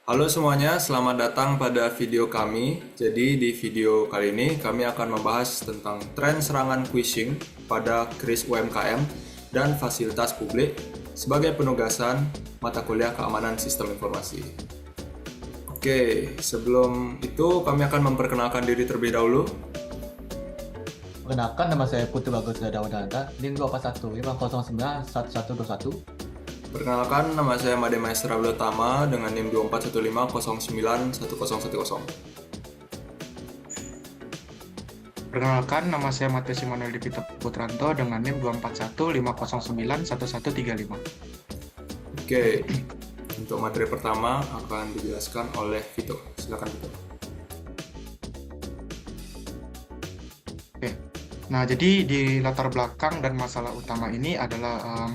Halo semuanya, selamat datang pada video kami. Jadi di video kali ini kami akan membahas tentang tren serangan phishing pada kris UMKM dan fasilitas publik sebagai penugasan mata kuliah keamanan sistem informasi. Oke, sebelum itu kami akan memperkenalkan diri terlebih dahulu. Perkenalkan, nama saya Putu Bagus Dadawadanta, NIM 24150911121. Perkenalkan, nama saya Made Maestra Tama dengan NIM 2415091010. Perkenalkan, nama saya Matius Immanuel Dipita Putranto dengan NIM 2415091135. Oke, untuk materi pertama akan dijelaskan oleh Vito. Silakan Vito. Oke. Nah, jadi di latar belakang dan masalah utama ini adalah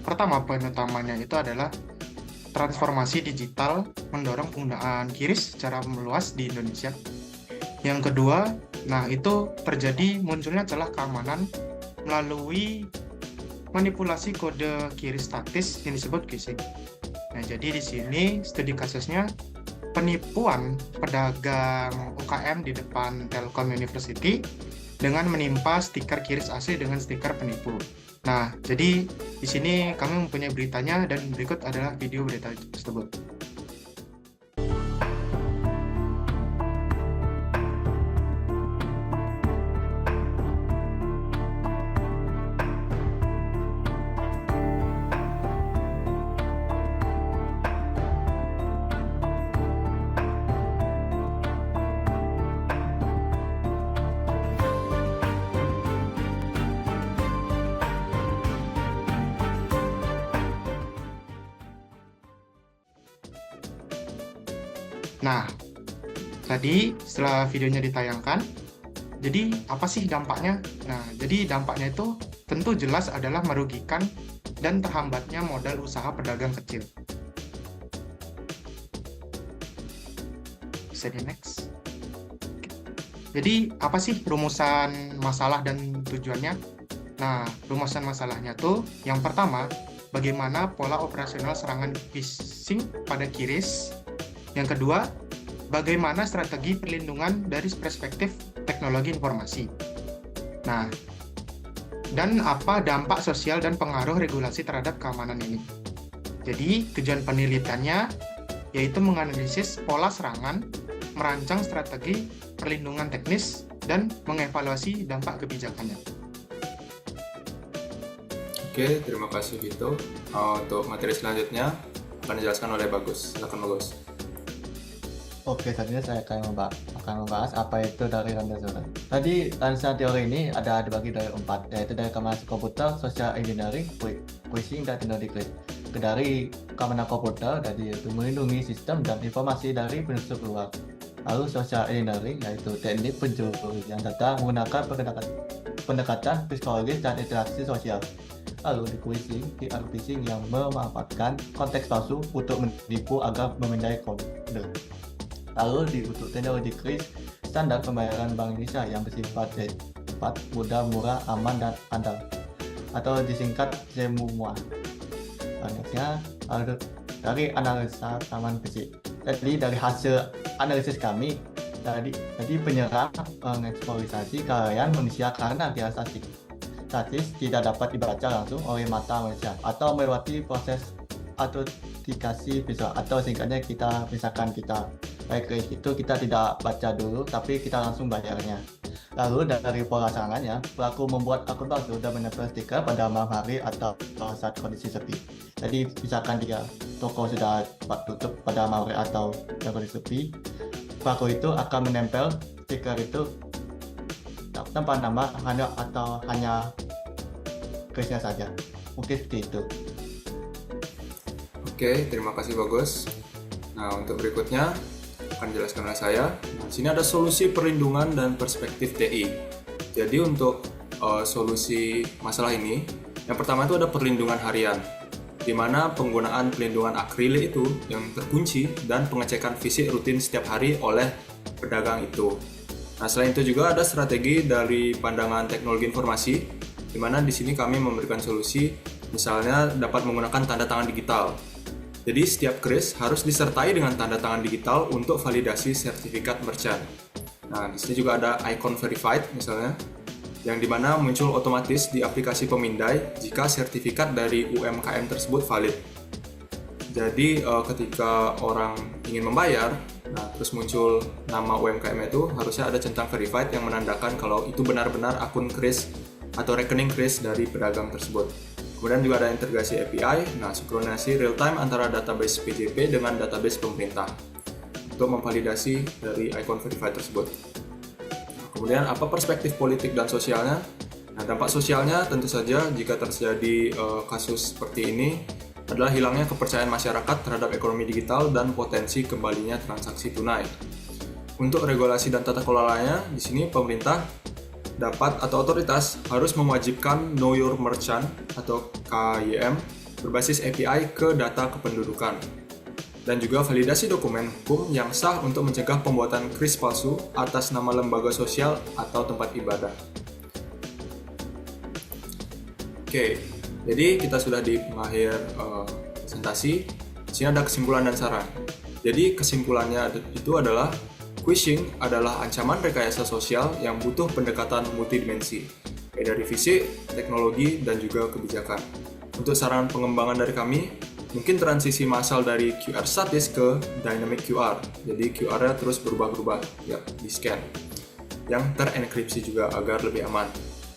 pertama, poin utamanya itu adalah transformasi digital mendorong penggunaan QRIS secara meluas di Indonesia. Yang kedua, nah itu terjadi munculnya celah keamanan melalui manipulasi kode QRIS statis yang disebut phishing. Nah, jadi di sini studi kasusnya penipuan pedagang UKM di depan Telkom University dengan menimpa stiker QRIS asli dengan stiker penipu. Nah, jadi di sini kami mempunyai beritanya dan berikut adalah video berita tersebut. Nah, tadi setelah videonya ditayangkan, jadi apa sih dampaknya? Nah, jadi dampaknya itu tentu jelas adalah merugikan dan terhambatnya modal usaha pedagang kecil. Bisa di next. Jadi apa sih rumusan masalah dan tujuannya? Nah, rumusan masalahnya tuh yang pertama, bagaimana pola operasional serangan phishing pada QRIS. Yang kedua, bagaimana strategi perlindungan dari perspektif teknologi informasi. Nah, dan apa dampak sosial dan pengaruh regulasi terhadap keamanan ini. Jadi, tujuan penelitiannya yaitu menganalisis pola serangan, merancang strategi perlindungan teknis, dan mengevaluasi dampak kebijakannya. Oke, terima kasih Vito. Untuk materi selanjutnya akan dijelaskan oleh Bagus. Silakan Bagus. Oke, saat ini saya akan membahas apa itu dari rantai zona. Tadi rantai teori ini ada dibagi dari 4, yaitu dari keamanan komputer, social engineering, phishing, dan teknologi kris. Dari keamanan komputer, jadi itu melindungi sistem dan informasi dari penyusup luar. Lalu social engineering, yaitu teknik pencurian data menggunakan pendekatan psikologis dan interaksi sosial. Lalu di phishing, PR phishing yang memanfaatkan konteks palsu untuk menipu agar memindai kode. Lalu untuk teknologi kris, standar pembayaran Bank Indonesia yang bersifat cepat, mudah, murah, aman, dan andal, atau disingkat CEMUA. Selanjutnya, dari analisa keamanan fisik. Jadi dari hasil analisis kami, tadi penyerang mengeksploitasi kelalaian manusia karena biasa statis tidak dapat dibaca langsung oleh mata manusia atau melewati proses autentikasi visual, atau singkatnya misalkan kita kris itu kita tidak baca dulu tapi kita langsung bayarnya. Lalu dari pola serangannya, pelaku membuat akun palsu dan menempel stiker pada malam hari atau saat kondisi sepi. Jadi misalkan toko sudah tutup pada malam hari atau kondisi sepi, pelaku itu akan menempel stiker itu tanpa nama hanya krisnya saja. Mungkin seperti itu. Oke, terima kasih Bagus. Nah, untuk berikutnya akan dijelaskan oleh saya. Nah, sini ada solusi perlindungan dan perspektif TI. Jadi untuk solusi masalah ini, yang pertama itu ada perlindungan harian, di mana penggunaan pelindungan akrilik itu yang terkunci dan pengecekan fisik rutin setiap hari oleh pedagang itu. Nah, selain itu juga ada strategi dari pandangan teknologi informasi, di mana di sini kami memberikan solusi, misalnya dapat menggunakan tanda tangan digital. Jadi setiap kris harus disertai dengan tanda tangan digital untuk validasi sertifikat merchant. Nah, di sini juga ada icon verified misalnya, yang dimana muncul otomatis di aplikasi pemindai jika sertifikat dari UMKM tersebut valid. Jadi ketika orang ingin membayar, nah terus muncul nama UMKM itu, harusnya ada centang verified yang menandakan kalau itu benar-benar akun kris atau rekening kris dari pedagang tersebut. Kemudian juga ada integrasi API, nah sinkronasi real time antara database PJP dengan database pemerintah untuk memvalidasi dari icon verified tersebut. Kemudian apa perspektif politik dan sosialnya? Nah, dampak sosialnya tentu saja jika terjadi kasus seperti ini adalah hilangnya kepercayaan masyarakat terhadap ekonomi digital dan potensi kembalinya transaksi tunai. Untuk regulasi dan tata kelolanya, di sini pemerintah dapat atau otoritas harus mewajibkan Know Your Merchant atau KYM berbasis API ke data kependudukan, dan juga validasi dokumen hukum yang sah untuk mencegah pembuatan kris palsu atas nama lembaga sosial atau tempat ibadah. Oke, jadi kita sudah di pengakhir presentasi. Di sini ada kesimpulan dan saran. Jadi kesimpulannya itu adalah phishing adalah ancaman rekayasa sosial yang butuh pendekatan multidimensi, baik dari fisik, teknologi, dan juga kebijakan. Untuk saran pengembangan dari kami, mungkin transisi massal dari QR statis ke dynamic QR. Jadi QR-nya terus berubah-ubah, ya, di-scan. Yang terenkripsi juga agar lebih aman.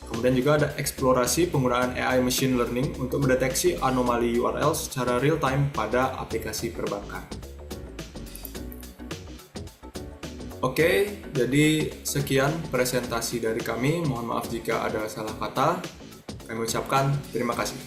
Kemudian juga ada eksplorasi penggunaan AI machine learning untuk mendeteksi anomali URL secara real-time pada aplikasi perbankan. Oke, jadi sekian presentasi dari kami. Mohon maaf jika ada salah kata. Kami ucapkan terima kasih.